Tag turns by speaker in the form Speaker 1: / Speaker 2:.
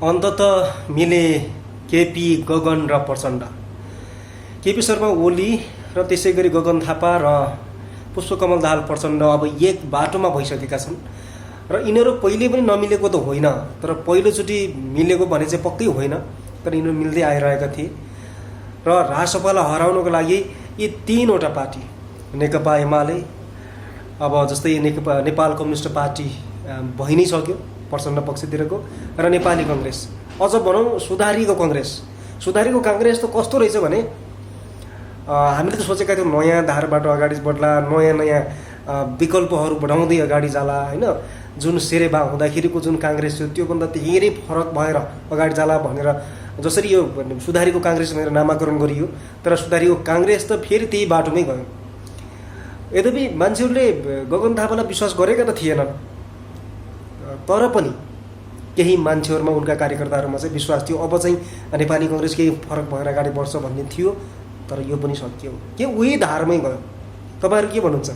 Speaker 1: अन्ततः मिले केपी गगन र प्रचण्ड। केपी शर्मा ओली र त्यसै गरी गगन थापा र पुष्पकमल दाहाल प्रचण्ड अब एक बाटोमा भइसकेका छन् र यिनीहरू पहिले पनि नमिलेको त होइन, तर पहिलोचोटि मिलेको भने चाहिँ पक्कै होइन, तर यिनीहरू मिल्दै आइरहेका थिए र राजसभालाई हराउनको लागि यी तीनवटा पार्टी नेकपा एमाले, अब जस्तै नेपाल कम्युनिस्ट पार्टी भइ नै सक्यो प्रचण्ड पक्षतिरको, र नेपाली कङ्ग्रेस, अझ भनौँ सुधारीको काङ्ग्रेस त कस्तो रहेछ भने हामीले त सोचेका थियौँ नयाँ धारबाट अगाडि बढ्ला, नयाँ विकल्पहरू बढाउँदै अगाडि जाला होइन, जुन सेरेबा हुँदाखेरिको जुन काङ्ग्रेस थियो त्योभन्दा धेरै फरक भएर अगाडि जाला भनेर जसरी यो सुधारीको काङ्ग्रेस भनेर नामाकरण गरियो, तर सुधारीको काङ्ग्रेस त फेरि त्यही बाटोमै गयो। यद्यपि मान्छेहरूले गगन थापालाई विश्वास गरेका त थिएनन्, तर पनि केही मान्छेहरूमा उनका कार्यकर्ताहरूमा चाहिँ विश्वास थियो अब चाहिँ नेपाली कङ्ग्रेस केही फरक भएर अगाडि बढ्छ भन्ने थियो, तर यो पनि सकियो के उही धारमै गयो। तपाईँहरू के भन्नुहुन्छ?